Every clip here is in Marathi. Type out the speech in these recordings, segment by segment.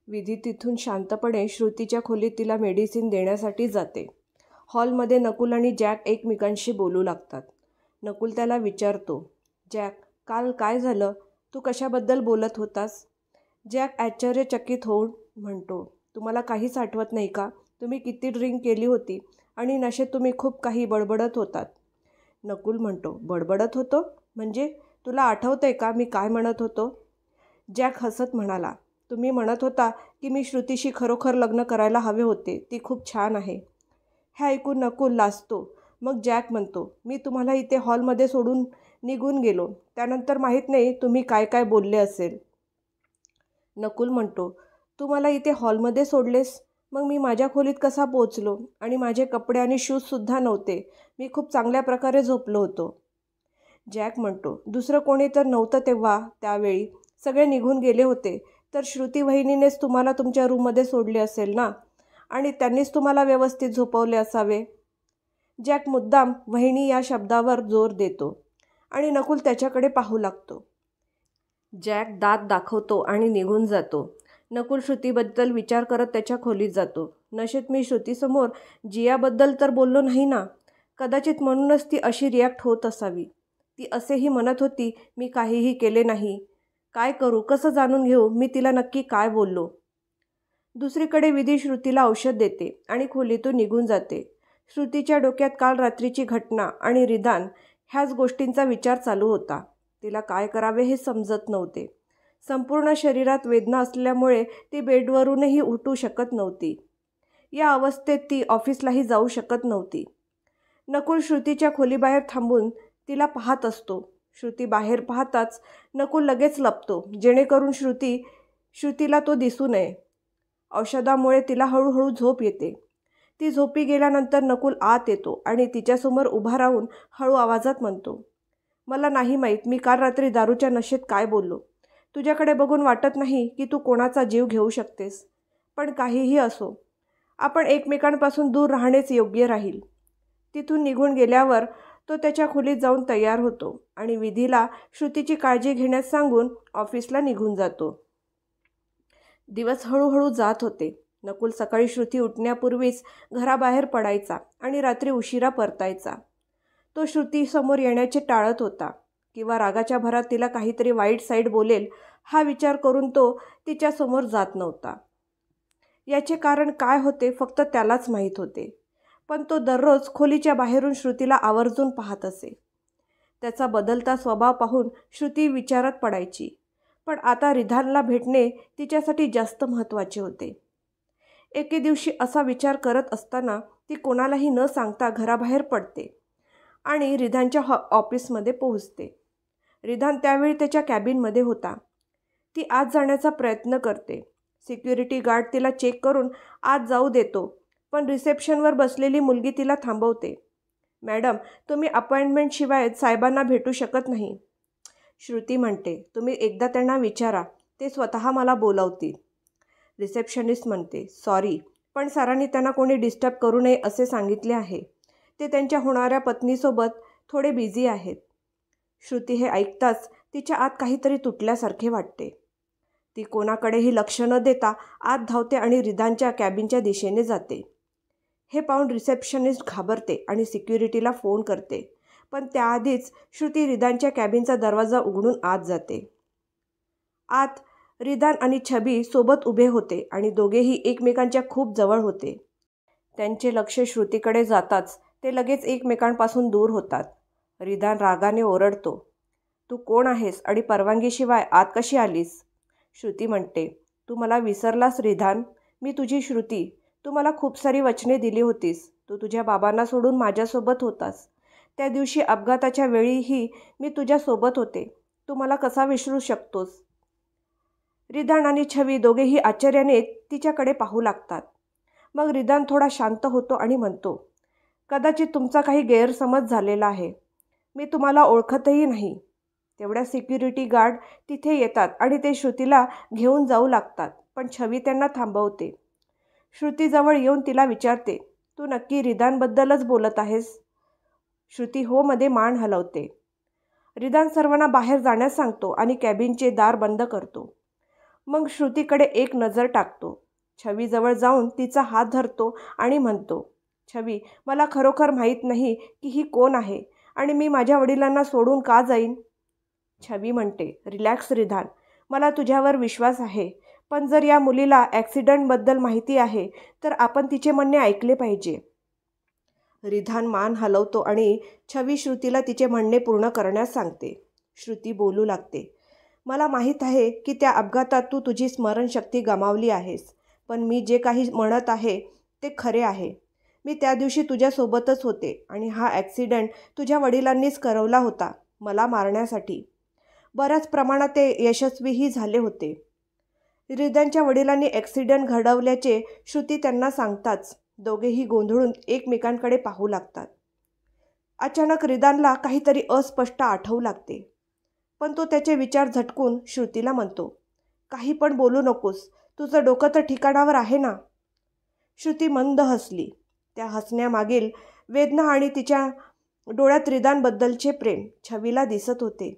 विधी तिथून शांतपणे श्रुतीच्या खोलीत तिला मेडिसिन देण्यासाठी जाते. हॉलमध्ये नकुल आणि जॅक एकमेकांशी बोलू लागतात. नकुल त्याला विचारतो, जॅक, काल काय झालं? तू कशाबद्दल बोलत होतास? जॅक आश्चर्यचकित होऊन म्हणतो, तुम्हाला काहीच आठवत नाही का? तुम्ही किती ड्रिंक केली होती आणि नशेत तुम्ही खूप काही बडबडत होतात. नकुल म्हणतो, बडबडत होतो? म्हणजे तुला आठवतंय का मी काय म्हणत होतो? जॅक हसत म्हणाला, तुम्ही म्हणत होता की मी श्रुतीशी खरोखर लग्न करायला हवे होते. ती खूप छान आहे. हे ऐकून नकुल लाजतो. मग जॅक म्हणतो, मी तुम्हाला इथे हॉलमध्ये सोडून निघून गेलो. त्यानंतर माहीत नाही तुम्ही काय काय बोलले असेल. नकुल म्हणतो, तू मला इथे हॉलमध्ये सोडलेस? मग मी माझ्या खोलीत कसा पोचलो? आणि माझे कपडे आणि शूजसुद्धा नव्हते. मी खूप चांगल्या प्रकारे झोपलो होतो. जॅक म्हणतो, दुसरं कोणी तर नव्हतं तेव्हा. त्यावेळी सगळे निघून गेले होते. तर श्रुती वहिनीनेच तुम्हाला तुमच्या रूममध्ये सोडले असेल ना, आणि त्यांनीच तुम्हाला व्यवस्थित झोपवले असावे. जॅक मुद्दाम वहिनी या शब्दावर जोर देतो आणि नकुल त्याच्याकडे पाहू लागतो. जॅक दात दाखवतो आणि निघून जातो. नकुल श्रुतीबद्दल विचार करत त्याच्या खोलीत जातो. नशेत मी श्रुतीसमोर जियाबद्दल तर बोललो नाही ना. कदाचित म्हणूनच ती अशी रिॲक्ट होत असावी. ती असेही म्हणत होती, मी काहीही केले नाही. काय करू, कसं जाणून घेऊ मी तिला नक्की काय बोललो? दुसरीकडे विधी श्रुतीला औषध देते आणि खोलीतून निघून जाते. श्रुतीच्या डोक्यात काल रात्रीची घटना आणि रिदान ह्याच गोष्टींचा विचार चालू होता. तिला काय करावे हे समजत नव्हते. संपूर्ण शरीरात वेदना असल्यामुळे ती बेडवरूनही उठू शकत नव्हती. या अवस्थेत ती ऑफिसलाही जाऊ शकत नव्हती. नकुल श्रुतीच्या खोलीबाहेर थांबून तिला पाहत असतो. श्रुती बाहेर पाहताच नकुल लगेच लपतो, जेणेकरून श्रुतीला तो दिसू नये. औषधामुळे तिला हळूहळू झोप येते. ती झोपी गेल्यानंतर नकुल आत येतो आणि तिच्यासमोर उभा राहून हळू आवाजात म्हणतो, मला नाही माहीत मी काल रात्री दारूच्या नशेत काय बोललो. तुझ्याकडे बघून वाटत नाही की तू कोणाचा जीव घेऊ शकतेस. पण काहीही असो, आपण एकमेकांपासून दूर राहणेच योग्य राहील. तिथून निघून गेल्यावर तो त्याच्या खोलीत जाऊन तयार होतो आणि विधीला श्रुतीची काळजी घेण्यास सांगून ऑफिसला निघून जातो. दिवस हळूहळू जात होते. नकुल सकाळी श्रुती उठण्यापूर्वीच घराबाहेर पडायचा आणि रात्री उशिरा परतायचा. तो श्रुतीसमोर येण्याचे टाळत होता, किंवा रागाच्या भरात तिला काहीतरी वाईट साईड बोलेल हा विचार करून तो तिच्यासमोर जात नव्हता. याचे कारण काय होते फक्त त्यालाच माहीत होते. पण तो दररोज खोलीच्या बाहेरून श्रुतीला आवर्जून पाहत असे. त्याचा बदलता स्वभाव पाहून श्रुती विचारात पडायची. पण आता रिधानला भेटणे तिच्यासाठी जास्त महत्त्वाचे होते. एके दिवशी असा विचार करत असताना ती कोणालाही न सांगता घराबाहेर पडते आणि रिधानच्या ऑफिसमध्ये पोहोचते. रिधान त्यावेळी त्याच्या कॅबिनमध्ये होता. ती आत जाण्याचा प्रयत्न करते. सिक्युरिटी गार्ड तिला चेक करून आत जाऊ देतो, पण रिसेप्शनवर बसलेली मुलगी तिला थांबवते. मॅडम, तुम्ही अपॉइंटमेंटशिवाय साहेबांना भेटू शकत नाही. श्रुती म्हणते, तुम्ही एकदा त्यांना विचारा, ते स्वतः मला बोलावतील. रिसेप्शनिस्ट म्हणते, सॉरी, पण सरांनी त्यांना कोणी डिस्टर्ब करू नये असे सांगितले आहे. ते त्यांच्या होणाऱ्या पत्नीसोबत थोडे बिझी आहेत. श्रुती हे ऐकताच तिच्या आत काहीतरी तुटल्यासारखे वाटते. ती कोणाकडेही लक्ष न देता आत धावते आणि रिधानच्या कॅबिनच्या दिशेने जाते. हे पाहून रिसेप्शनिस्ट घाबरते आणि सिक्युरिटीला फोन करते, पण त्याआधीच श्रुती रिधानच्या कॅबिनचा दरवाजा उघडून आत जाते. आत रिधान आणि छबी सोबत उभे होते आणि दोघेही एकमेकांच्या खूप जवळ होते. त्यांचे लक्ष श्रुतीकडे जाताच ते लगेच एकमेकांपासून दूर होतात. रिधान रागाने ओरडतो, तू कोण आहेस आणि परवानगीशिवाय आत कशी आलीस? श्रुती म्हणते, तू मला विसरलास रिधान? मी तुझी श्रुती. तू मला खूप सारी वचने दिली होतीस. तू तुझ्या बाबांना सोडून माझ्यासोबत होतास. त्या दिवशी अपघाताच्या वेळीही मी तुझ्यासोबत होते. तू मला कसा विसरू शकतोस? रिधान आणि छबी दोघेही आश्चर्याने तिच्याकडे पाहू लागतात. मग रिधान थोडा शांत होतो आणि म्हणतो, कदाचित तुमचा काही गैरसमज झालेला आहे. मी तुम्हाला ओळखतही नाही. तेवढ्या सिक्युरिटी गार्ड तिथे येतात आणि ते श्रुतीला घेऊन जाऊ लागतात, पण छबी त्यांना थांबवते. श्रुतीजवळ येऊन तिला विचारते, तू नक्की रिधानबद्दलच बोलत आहेस? श्रुती हो मध्ये मान हलवते. रिधान सर्वांना बाहेर जाण्यास सांगतो आणि कॅबिनचे दार बंद करतो. मग श्रुतीकडे एक नजर टाकतो. छवीजवळ जाऊन तिचा हात धरतो आणि म्हणतो, छवी, मला खरोखर माहीत नाही की ही कोण आहे आणि मी माझ्या वडिलांना सोडून का जाईन. छवी म्हणते, रिलॅक्स रिधान, मला तुझ्यावर विश्वास आहे. पण जर या मुलीला ॲक्सिडंटबद्दल माहिती आहे तर आपण तिचे म्हणणे ऐकले पाहिजे. रिधान मान हलवतो आणि छवी श्रुतीला तिचे म्हणणे पूर्ण करण्यास सांगते. श्रुती बोलू लागते, मला माहीत आहे की त्या अपघातात तू तुझी स्मरणशक्ती गमावली आहेस. पण मी जे काही म्हणत आहे ते खरे आहे. मी त्या दिवशी तुझ्यासोबतच होते आणि हा ॲक्सिडेंट तुझ्या वडिलांनीच करवला होता, मला मारण्यासाठी. बऱ्याच प्रमाणात ते यशस्वीही झाले होते. रिधानच्या वडिलांनी ॲक्सिडेंट घडवल्याचे श्रुती त्यांना सांगताच दोघेही गोंधळून एकमेकांकडे पाहू लागतात. अचानक रिधानला काहीतरी अस्पष्ट आठवू लागते. पण तो त्याचे विचार झटकून श्रुतीला म्हणतो, काही पण बोलू नकोस, तुझं डोकं तर ठिकाणावर आहे ना. श्रुती मंद हसली. त्या हसण्यामागील वेदना आणि तिच्या डोळ्यात रिधानबद्दलचे प्रेम छवीला दिसत होते.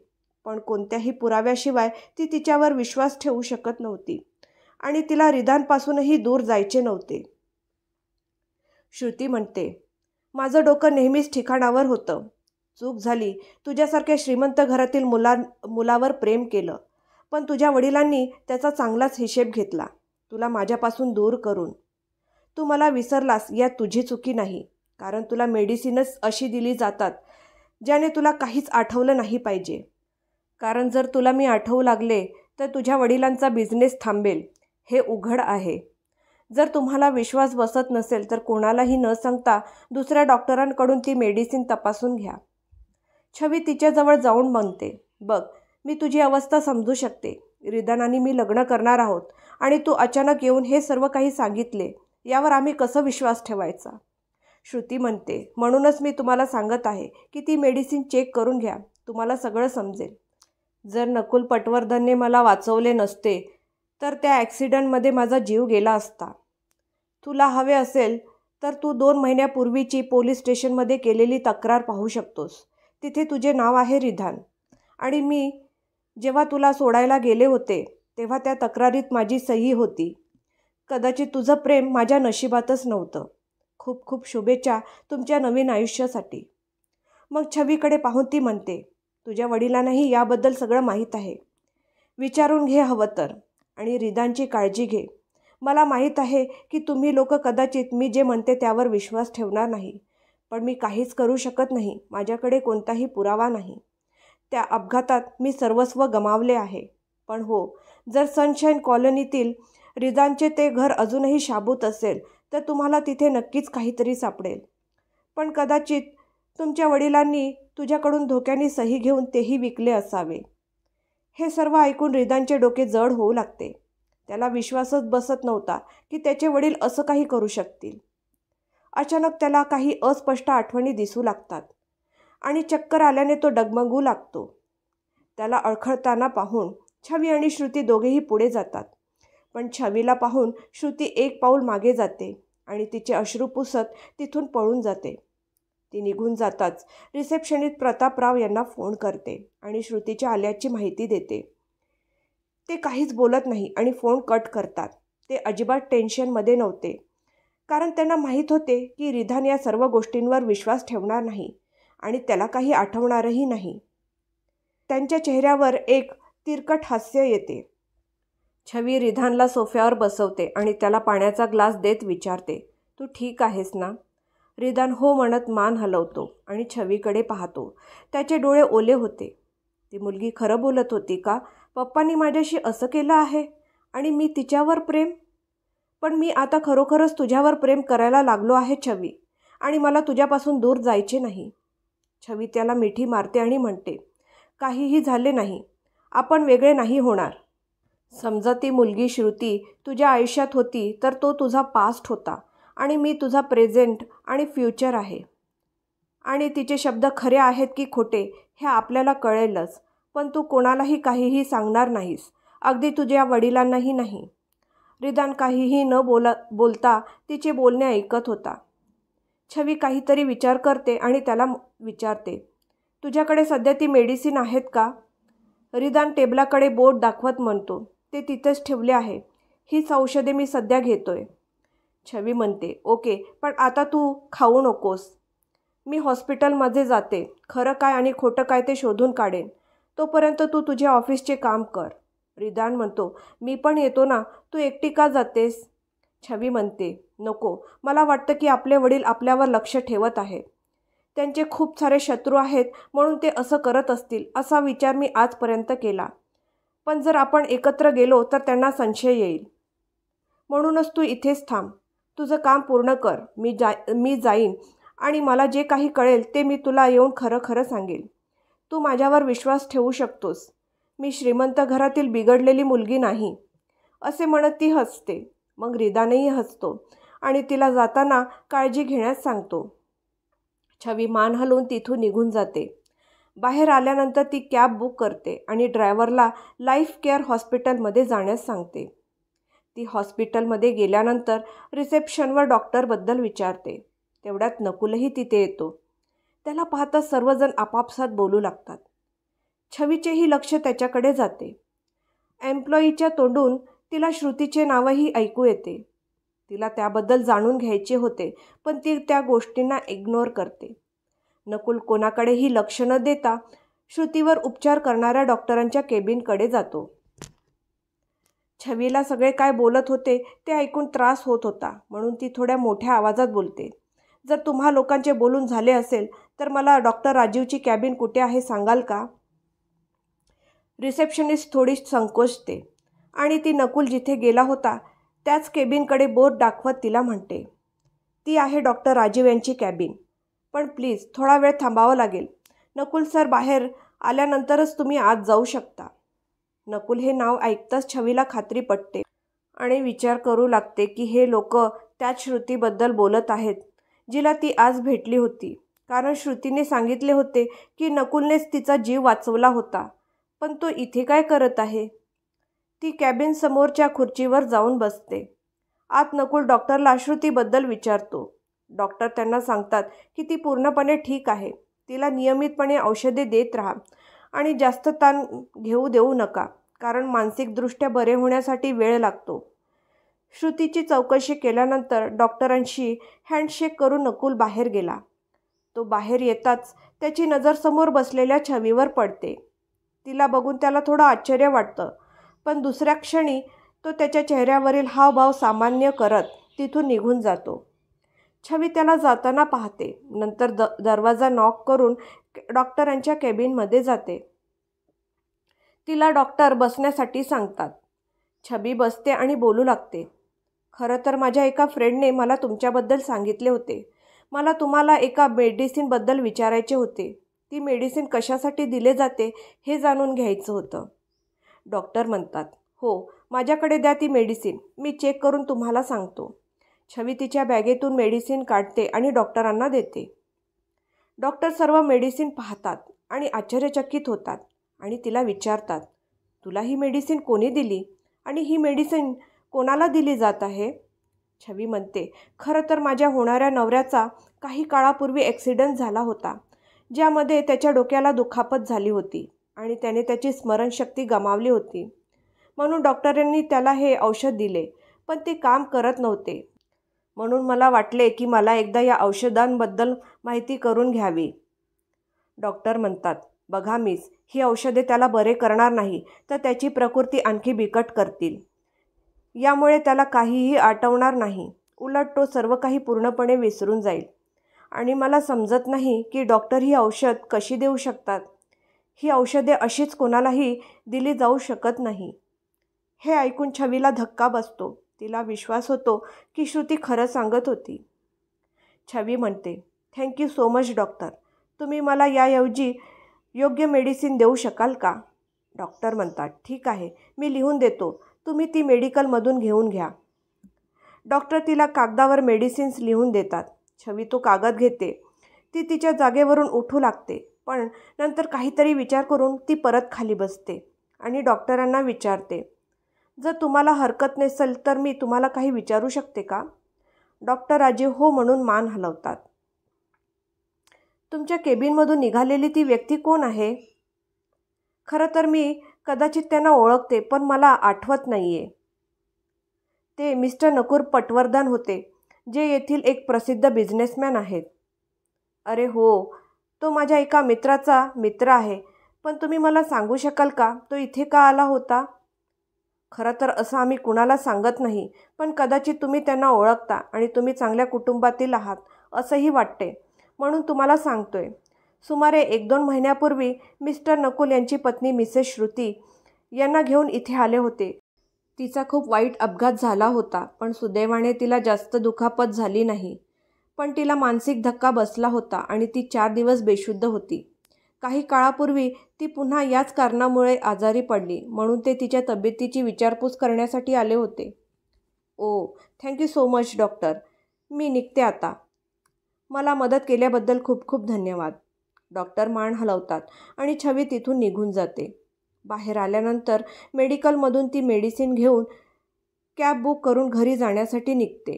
पण कोणत्याही पुराव्याशिवाय ती तिच्यावर विश्वास ठेवू शकत नव्हती आणि तिला रिधानपासूनही दूर जायचे नव्हते. श्रुती म्हणते, माझं डोकं नेहमीच ठिकाणावर होतं. चूक झाली, तुझ्यासारख्या श्रीमंत घरातील मुलावर प्रेम केलं. पण तुझ्या वडिलांनी त्याचा चांगलाच हिशेब घेतला, तुला माझ्यापासून दूर करून. तू मला विसरलास यात तुझी चुकी नाही, कारण तुला मेडिसिनच अशी दिली जातात ज्याने तुला काहीच आठवलं नाही पाहिजे. कारण जर तुला मी आठवू लागले तर तुझ्या वडिलांचा बिझनेस थांबेल, हे उघड आहे. जर तुम्हाला विश्वास बसत नसेल तर कोणालाही न सांगता दुसऱ्या डॉक्टरांकडून ती मेडिसिन तपासून घ्या. छवी तिच्याजवळ जाऊन म्हणते, बघ, मी तुझी अवस्था समजू शकते. रिधान आणि मी लग्न करणार आहोत आणि तू अचानक येऊन हे सर्व काही सांगितले, यावर आम्ही कसं विश्वास ठेवायचा. श्रुती म्हणते, म्हणूनच मी तुम्हाला सांगत आहे की ती मेडिसिन चेक करून घ्या, तुम्हाला सगळं समजेल. जर नकुल पटवर्धनने मला वाचवले नसते तर त्या ॲक्सिडंटमध्ये माझा जीव गेला असता. तुला हवे असेल तर तू 2 महिन्यापूर्वीची पोलीस स्टेशनमध्ये केलेली तक्रार पाहू शकतोस. तिथे तुझे नाव आहे रिधान. आणि मी जेव्हा तुला सोडायला गेले होते तेव्हा त्या तक्रारीत माझी सही होती. कदाचित तुझं प्रेम माझ्या नशिबातच नव्हतं. खूप खूप शुभेच्छा तुमच्या नवीन आयुष्यासाठी. मग छवीकडे पाहून ती म्हणते, तुझ्या वडिलांनाही याबद्दल सगळं माहीत आहे. विचारून घे हवं तर, आणि रिधानची काळजी घे. मला माहीत आहे की तुम्ही लोक कदाचित मी जे म्हणते त्यावर विश्वास ठेवणार नाही, पण मी काहीच करू शकत नाही. माझ्याकडे कोणताही पुरावा नाही. त्या अपघातात मी सर्वस्व गमावले आहे. पण हो, जर सनशाईन कॉलनीतील रिधानचे ते घर अजूनही शाबूत असेल तर तुम्हाला तिथे नक्कीच काहीतरी सापडेल. पण कदाचित तुमच्या वडिलांनी तुझ्याकडून धोक्याने सही घेऊन तेही विकले असावे. हे सर्व ऐकून रिधानचे डोके जड होऊ लागते. त्याला विश्वासच बसत नव्हता की त्याचे वडील असं काही करू शकतील. अचानक त्याला काही अस्पष्ट आठवणी दिसू लागतात आणि चक्कर आल्याने तो डगमगू लागतो. त्याला अडखळताना पाहून छवी आणि श्रुती दोघेही पुढे जातात. पण छवीला पाहून श्रुती एक पाऊल मागे जाते आणि तिचे अश्रू पुसत तिथून पळून जाते. ती निघून जाताच रिसेप्शनिस्ट प्रतापराव यांना फोन करते आणि श्रुतीच्या आल्याची माहिती देते. ते काहीच बोलत नाही आणि फोन कट करतात. ते अजिबात टेन्शनमध्ये नव्हते, कारण त्यांना माहीत होते की रिधान या सर्व गोष्टींवर विश्वास ठेवणार नाही आणि त्याला काही आठवणारही नाही. त्यांच्या चेहऱ्यावर एक तिरकट हास्य येते. छवी रिधानला सोफ्यावर बसवते आणि त्याला पाण्याचा ग्लास देत विचारते, तू ठीक आहेस ना? रिधान हो म्हणत मान हलवतो आणि छवीकडे पाहतो. त्याचे डोळे ओले होते. ती मुलगी खरं बोलत होती का? पप्पांनी माझ्याशी असं केलं आहे आणि मी तिच्यावर प्रेम? पण मी आता खरोखरच तुझ्यावर प्रेम करायला लागलो आहे छवी, आणि मला तुझ्यापासून दूर जायचे नाही. छवी त्याला मिठी मारते आणि म्हणते, काहीही झाले नाही, आपण वेगळे नाही होणार. समजा ती मुलगी श्रुती तुझ्या आयुष्यात होती तर तो तुझा पास्ट होता आणि मी तुझा प्रेझेंट आणि फ्युचर आहे. आणि तिचे शब्द खरे आहेत की खोटे हे आपल्याला कळेलच. पण तू कोणालाही काहीही सांगणार नाहीस, अगदी तुझ्या वडिलांनाही नाही. रिधान काहीही न बोलता तिचे बोलणे ऐकत होता. छवी काहीतरी विचार करते आणि त्याला विचारते, तुझ्याकडे सध्या ती मेडिसिन आहेत का? रिधान टेबलाकडे बोट दाखवत म्हणतो, ते तिथेच ठेवले आहे. हीच औषधे मी सध्या घेतोय. छवी म्हणते, ओके, पण आता तू खाऊ नकोस. मी हॉस्पिटलमध्ये जाते. खरं काय आणि खोटं काय ते शोधून काढेन. तोपर्यंत तू तुझ्या ऑफिसचे काम कर. रिदान म्हणतो, मी पण येतो ना. तू एकटी का जातेस? छवी म्हणते, नको. मला वाटतं की आपले वडील आपल्यावर लक्ष ठेवत आहेत. त्यांचे खूप सारे शत्रू आहेत म्हणून ते असं करत असतील असा विचार मी आजपर्यंत केला. पण जर आपण एकत्र गेलो तर त्यांना संशय येईल. म्हणूनच तू इथेच थांब. तुझं काम पूर्ण कर. मी जाईन आणि मला जे काही कळेल ते मी तुला येऊन खरं खरं सांगेन. तू माझ्यावर विश्वास ठेवू शकतोस. मी श्रीमंत घरातील बिघडलेली मुलगी नाही. असे म्हणत ती हसते. मग रिदानही हसतो आणि तिला जाताना काळजी घेण्यास सांगतो. छवी मान हलवून तिथून निघून जाते. बाहेर आल्यानंतर ती कॅब बुक करते आणि ड्रायव्हरला लाईफ केअर हॉस्पिटलमध्ये जाण्यास सांगते. ती हॉस्पिटलमध्ये गेल्यानंतर रिसेप्शनवर डॉक्टरबद्दल विचारते. तेवढ्यात नकुलही तिथे येतो. त्याला पाहता सर्वजण आपापसात बोलू लागतात. छवीचेही लक्ष त्याच्याकडे जाते. एम्प्लॉईच्या तोंडून तिला श्रुतीचे नावही ऐकू येते. तिला त्याबद्दल जाणून घ्यायचे होते, पण ती त्या गोष्टींना इग्नोर करते. नकुल कोणाकडेही लक्ष न देता श्रुतीवर उपचार करणाऱ्या डॉक्टरांच्या केबिनकडे जातो. छवीला सगळे काय बोलत होते ते ऐकून त्रास होत होता, म्हणून ती थोड्या मोठ्या आवाजात बोलते. जर तुम्हा लोकांचे बोलून झाले असेल तर मला डॉक्टर राजीवची कॅबिन कुठे आहे सांगाल का? रिसेप्शनिस्ट थोडी संकोचते आणि ती नकुल जिथे गेला होता त्याच केबिनकडे बोट दाखवत तिला म्हणते, ती आहे डॉक्टर राजीव यांची कॅबिन. पण प्लीज थोडा वेळ थांबावं लागेल. नकुल सर बाहेर आल्यानंतरच तुम्ही आत जाऊ शकता. नकुल हे नाव ऐकताच छवीला खात्री पटते आणि विचार करू लागते की हे लोक त्याच श्रुतीबद्दल बोलत आहेत जिला ती आज भेटली होती. कारण श्रुतीने सांगितले होते की नकुलनेच तिचा जीव वाचवला होता. पण तो इथे काय करत आहे? ती कॅबिन समोरच्या खुर्चीवर जाऊन बसते. आत नकुल डॉक्टरला श्रुतीबद्दल विचारतो. डॉक्टर त्यांना सांगतात की ती पूर्णपणे ठीक आहे. तिला नियमितपणे औषधे देत राहा आणि जास्त ताण घेऊ देऊ नका, कारण मानसिकदृष्ट्या बरे होण्यासाठी वेळ लागतो. श्रुतीची चौकशी केल्यानंतर डॉक्टरांशी हँडशेक करून नकुल बाहेर गेला. तो बाहेर येताच त्याची नजर समोर बसलेल्या छवीवर पडते. तिला बघून त्याला थोडं आश्चर्य वाटतं, पण दुसऱ्या क्षणी तो त्याच्या चेहऱ्यावरील हावभाव सामान्य करत तिथून निघून जातो. छवी त्याला जाताना पाहते. नंतर दरवाजा नॉक करून डॉक्टरांच्या केबिनमध्ये जाते. तिला डॉक्टर बसण्यासाठी सांगतात. छवी बसते आणि बोलू लागते. खरं तर माझ्या एका फ्रेंडने मला तुमच्याबद्दल सांगितले होते. मला तुम्हाला एका मेडिसिनबद्दल विचारायचे होते. ती मेडिसिन कशासाठी दिले जाते हे जाणून घ्यायचं होतं. डॉक्टर म्हणतात, हो, माझ्याकडे द्या ती मेडिसिन. मी चेक करून तुम्हाला सांगतो. छवी तिच्या बॅगेतून मेडिसिन काढते आणि डॉक्टरांना देते. डॉक्टर सर्व मेडिसिन पाहतात आणि आश्चर्यचकित होतात आणि तिला विचारतात, तुला ही मेडिसिन कोणी दिली आणि ही मेडिसिन कोणाला दिली जात आहे? छवी म्हणते, खरं तर माझ्या होणाऱ्या नवऱ्याचा काही काळापूर्वी ॲक्सिडेंट झाला होता, ज्यामध्ये त्याच्या डोक्याला दुखापत झाली होती आणि त्याने त्याची स्मरणशक्ती गमावली होती. म्हणून डॉक्टरांनी त्याला हे औषध दिले, पण ते काम करत नव्हते. म्हणून मला वाटले की मला एकदा या औषधांबद्दल माहिती करून घ्यावी. डॉक्टर म्हणतात, बघा मिस, ही औषधे त्याला बरे करणार नाही तर त्याची प्रकृती आणखी बिकट करतील. यामुळे त्याला काहीही आठवणार नाही. उलट तो सर्व काही पूर्णपणे विसरून जाईल. आणि मला समजत नाही की डॉक्टर ही औषध कशी देऊ शकतात. ही औषधे अशीच कोणालाही दिली जाऊ शकत नाही. हे ऐकून छवीला धक्का बसतो. तिला विश्वास होतो की श्रुती खरं सांगत होती. छवी म्हणते, थँक्यू सो मच डॉक्टर. तुम्ही मला याऐवजी योग्य मेडिसिन देऊ शकाल का? डॉक्टर म्हणतात, ठीक आहे, मी लिहून देतो. तुम्ही ती मेडिकलमधून घेऊन घ्या. डॉक्टर तिला कागदावर मेडिसिन्स लिहून देतात. छवी तो कागद घेते. ती तिच्या जागेवरून उठू लागते, पण नंतर काहीतरी विचार करून ती परत खाली बसते आणि डॉक्टरांना विचारते, जर तुम्हाला हरकत नसेल तर मी तुम्हाला काही विचारू शकते का? डॉक्टर राजीव हो म्हणून मान हलवतात. तुमच्या केबिनमधून निघालेली ती व्यक्ती कोण आहे? खरं तर मी कदाचित त्यांना ओळखते, पण मला आठवत नाही आहे. ते मिस्टर नकुल पटवर्धन होते, जे येथील एक प्रसिद्ध बिझनेसमॅन आहेत. अरे हो, तो माझ्या एका मित्राचा मित्र आहे. पण तुम्ही मला सांगू शकाल का, तो इथे का आला होता? खरं तर असं आम्ही कुणाला सांगत नाही, पण कदाचित तुम्ही त्यांना ओळखता आणि तुम्ही चांगल्या कुटुंबातील आहात असंही वाटते, म्हणून तुम्हाला सांगतोय. सुमारे 1-2 महिन्यापूर्वी मिस्टर नकुल यांची पत्नी मिसेस श्रुती यांना घेऊन इथे आले होते. तिचा खूप वाईट अपघात झाला होता, पण सुदैवाने तिला जास्त दुखापत झाली नाही. पण तिला मानसिक धक्का बसला होता आणि ती 4 दिवस बेशुद्ध होती. काही काळापूर्वी ती पुन्हा याच कारणामुळे आजारी पडली, म्हणून ते तिच्या तब्येतीची विचारपूस करण्यासाठी आले होते. ओ, थँक्यू सो मच डॉक्टर. मी निघते आता. मला मदत केल्याबद्दल खूप खूप धन्यवाद. डॉक्टर मान हलवतात आणि छवी तिथून निघून जाते. बाहेर आल्यानंतर मेडिकलमधून ती मेडिसिन घेऊन कॅब बुक करून घरी जाण्यासाठी निघते.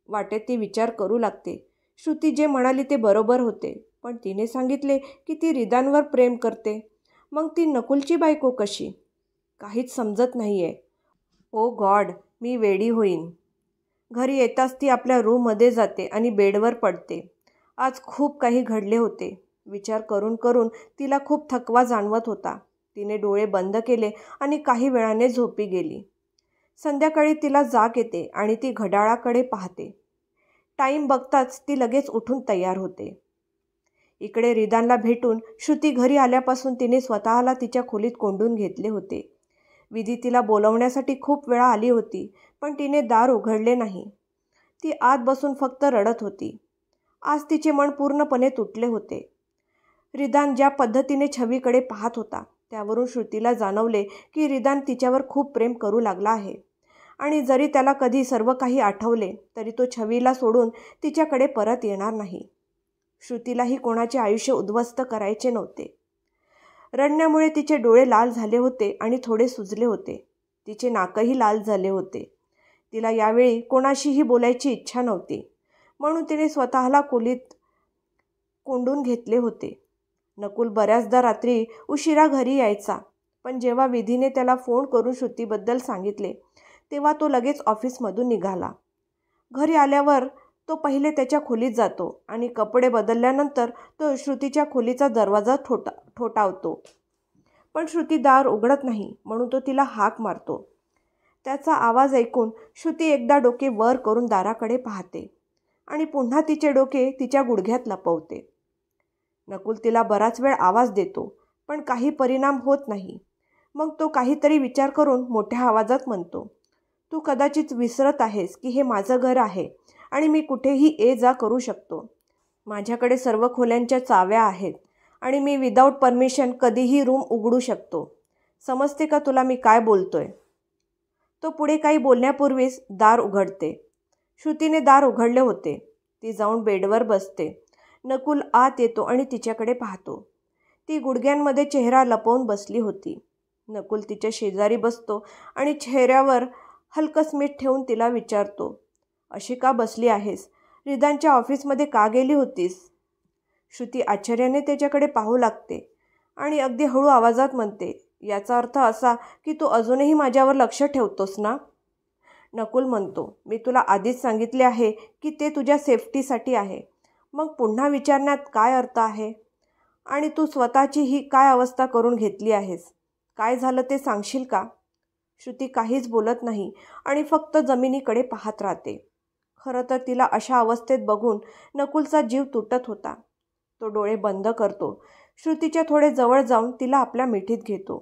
वाटेत ती विचार करू लागते. श्रुती जे म्हणाली ते बरोबर होते, पण तिने सांगितले की ती रिदानवर प्रेम करते. मग ती नकुलची बायको कशी? काहीच समजत नाही आहे. ओ गॉड, मी वेडी होईन. घरी येताच ती आपल्या रूममध्ये जाते आणि बेडवर पडते. आज खूप काही घडले होते. विचार करून करून तिला खूप थकवा जाणवत होता. तिने डोळे बंद केले आणि काही वेळाने झोपी गेली. संध्याकाळी तिला जाग येते आणि ती घड्याळाकडे पाहते. टाईम बघताच ती लगेच उठून तयार होते. इकडे रिदानला भेटून श्रुती घरी आल्यापासून तिने स्वतःला तिच्या खोलीत कोंडून घेतले होते. विधी तिला बोलवण्यासाठी खूप वेळा आली होती, पण तिने दार उघडले नाही. ती आत बसून फक्त रडत होती. आज तिचे मन पूर्णपणे तुटले होते. रिदान ज्या पद्धतीने छवीकडे पाहत होता, त्यावरून श्रुतीला जाणवले की रिदान तिच्यावर खूप प्रेम करू लागला आहे. आणि जरी त्याला कधी सर्व काही आठवले, तरी तो छवीला सोडून तिच्याकडे परत येणार नाही. श्रुतीलाही कोणाचे आयुष्य उद्ध्वस्त करायचे नव्हते. रडण्यामुळे तिचे डोळे लाल झाले होते आणि थोडे सुजले होते. तिचे नाकही लाल झाले होते. तिला यावेळी कोणाशीही बोलायची इच्छा नव्हती, म्हणून तिने स्वतःला खोलीत कोंडून घेतले होते. नकुल बऱ्याचदा रात्री उशिरा घरी यायचा, पण जेव्हा विधीने त्याला फोन करून श्रुतीबद्दल सांगितले, तेव्हा तो लगेच ऑफिसमधून निघाला. घरी आल्यावर तो पहिले त्याच्या खोलीत जातो आणि कपडे बदलल्यानंतर तो श्रुतीच्या खोलीचा दरवाजा ठोठावतो. पण श्रुती दार उघडत नाही, म्हणून तो तिला हाक मारतो. त्याचा आवाज ऐकून श्रुती एकदा डोके वर करून दाराकडे पाहते आणि पुन्हा तिचे डोके तिच्या गुडघ्यात लपवते. नकुल तिला बराच वेळ आवाज देतो, पण काही परिणाम होत नाही. मग तो काहीतरी विचार करून मोठ्या आवाजात म्हणतो, तू कदाचित विसरत आहेस की हे माझं घर आहे आणि मी कुठेही ये जा करू शकतो. माझ्याकडे सर्व खोल्यांच्या चाव्या आहेत आणि मी विदाऊट परमिशन कधीही रूम उघडू शकतो. समजते का तुला मी काय बोलतोय? तो पुढे काही बोलण्यापूर्वीच दार उघडते. श्रुतीने दार उघडले होते. ती जाऊन बेडवर बसते. नकुल आत येतो आणि तिच्याकडे पाहतो. ती गुडघ्यांमध्ये चेहरा लपवून बसली होती. नकुल तिच्या शेजारी बसतो आणि चेहऱ्यावर हलकं मीठ ठेवून तिला विचारतो, अशी का बसली आहेस? रिदानच्या ऑफिसमध्ये का गेली होतीस? श्रुती आश्चर्याने त्याच्याकडे पाहू लागते आणि अगदी हळू आवाजात म्हणते, याचा अर्थ असा की तू अजूनही माझ्यावर लक्ष ठेवतोस ना? नकुल म्हणतो, मी तुला आधीच सांगितले आहे की ते तुझ्या सेफ्टीसाठी आहे. मग पुन्हा विचारण्यात काय अर्थ आहे? आणि तू स्वतःची ही काय अवस्था करून घेतली आहेस? काय झालं ते सांगशील का? श्रुती काहीच बोलत नाही आणि फक्त जमिनीकडे पाहत राहते. खरं तर तिला अशा अवस्थेत बघून नकुलचा जीव तुटत होता. तो डोळे बंद करतो. श्रुतीच्या थोडे जवळ जाऊन तिला आपल्या मिठीत घेतो.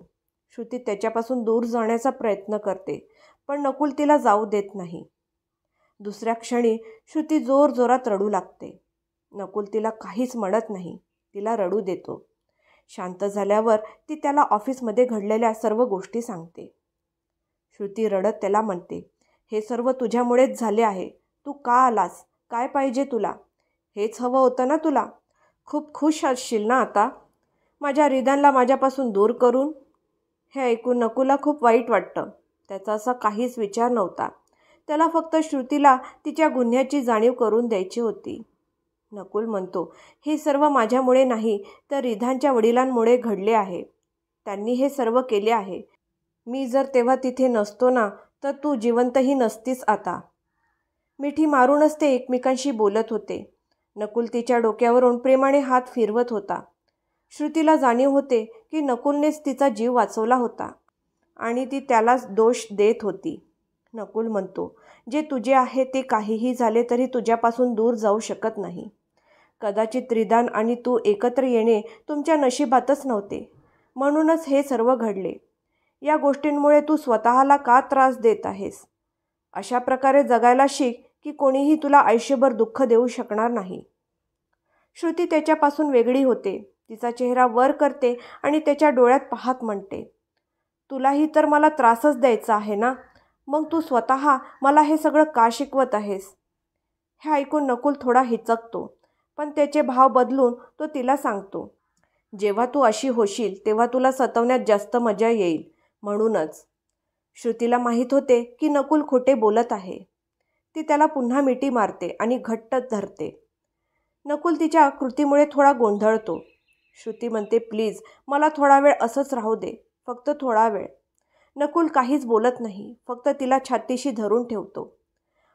श्रुती त्याच्यापासून दूर जाण्याचा प्रयत्न करते, पण नकुल तिला जाऊ देत नाही. दुसऱ्या क्षणी श्रुती जोरजोरात रडू लागते. नकुल तिला काहीच म्हणत नाही, तिला रडू देतो. शांत झाल्यावर ती त्याला ऑफिसमध्ये घडलेल्या सर्व गोष्टी सांगते. श्रुती रडत त्याला म्हणते, हे सर्व तुझ्यामुळेच झाले आहे. तू का आलास? काय पाहिजे तुला? हेच हवं होतं ना तुला? खूप खुश असशील ना आता माझ्या रिदानला माझ्यापासून दूर करून? हे ऐकून नकुलला खूप वाईट वाटतं. त्याचा असा काहीच विचार नव्हता. त्याला फक्त श्रुतीला तिच्या गुन्ह्याची जाणीव करून द्यायची होती. नकुल म्हणतो, हे सर्व माझ्यामुळे नाही तर रिदानच्या वडिलांमुळे घडले आहे. त्यांनी हे सर्व केले आहे. मी जर तेव्हा तिथे नसतो ना, तर तू जिवंतही नसतीस आता. मिठी मारूनच ते एकमेकांशी बोलत होते. नकुल तिच्या डोक्यावरून प्रेमाने हात फिरवत होता. श्रुतीला जाणीव होते की नकुलनेच तिचा जीव वाचवला होता आणि ती त्यालाच दोष देत होती. नकुल म्हणतो, जे तुझे आहे ते काहीही झाले तरी तुझ्यापासून दूर जाऊ शकत नाही. कदाचित त्रिदान आणि तू एकत्र येणे तुमच्या नशिबातच नव्हते, म्हणूनच हे सर्व घडले. या गोष्टींमुळे तू स्वतःला का त्रास देत आहेस? अशा प्रकारे जगायला शिक की कोणीही तुला आयुष्यभर दुःख देऊ शकणार नाही. श्रुती त्याच्यापासून वेगळी होते. तिचा चेहरा वर करते आणि त्याच्या डोळ्यात पाहत म्हणते, तुलाही तर मला त्रासच द्यायचा आहे ना, मग तू स्वतः मला हे सगळं का शिकवत आहेस? हे ऐकून नकुल थोडा हिचकतो, पण त्याचे भाव बदलून तो तिला सांगतो, जेव्हा तू अशी होशील तेव्हा तुला सतवण्यात जास्त मजा येईल, म्हणूनच. श्रुतीला माहीत होते की नकुल खोटे बोलत आहे. ती त्याला पुन्हा मिठी मारते आणि घट्ट धरते. नकुल तिच्या कृतीमुळे थोडा गोंधळतो. श्रुती म्हणते, प्लीज मला थोडा वेळ असंच राहू दे, फक्त थोडा वेळ. नकुल काहीच बोलत नाही, फक्त तिला छातीशी धरून ठेवतो.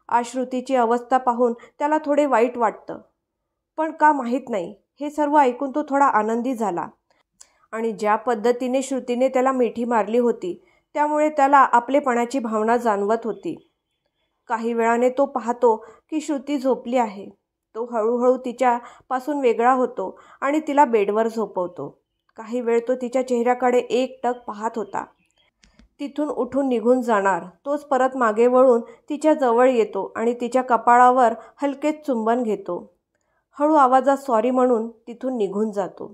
आज श्रुतीची अवस्था पाहून त्याला थोडे वाईट वाटतं, पण का माहीत नाही, हे सर्व ऐकून तो थोडा आनंदी झाला. आणि ज्या पद्धतीने श्रुतीने त्याला मिठी मारली होती त्यामुळे त्याला आपलेपणाची भावना जाणवत होती. काही वेळाने तो पाहतो की श्रुती झोपली आहे. तो हळूहळू तिच्यापासून वेगळा होतो आणि तिला बेडवर झोपवतो. काही वेळ तो तिच्या चेहऱ्याकडे एकटक पाहत होता. तिथून उठून निघून जाणार तोच परत मागे वळून तिच्या जवळ येतो आणि तिच्या कपाळावर हलकेच चुंबन घेतो. हळू आवाजात सॉरी म्हणून तिथून निघून जातो.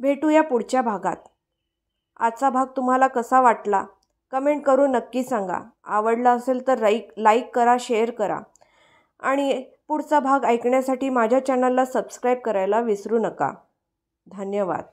भेटूया पुढच्या भागात. आजचा भाग तुम्हाला कसा वाटला कमेंट करून नक्की सांगा. आवडला असेल तर लाईक करा, शेअर करा आणि पुढचा भाग ऐकण्यासाठी माझ्या चॅनलला सबस्क्राईब करायला विसरू नका. धन्यवाद.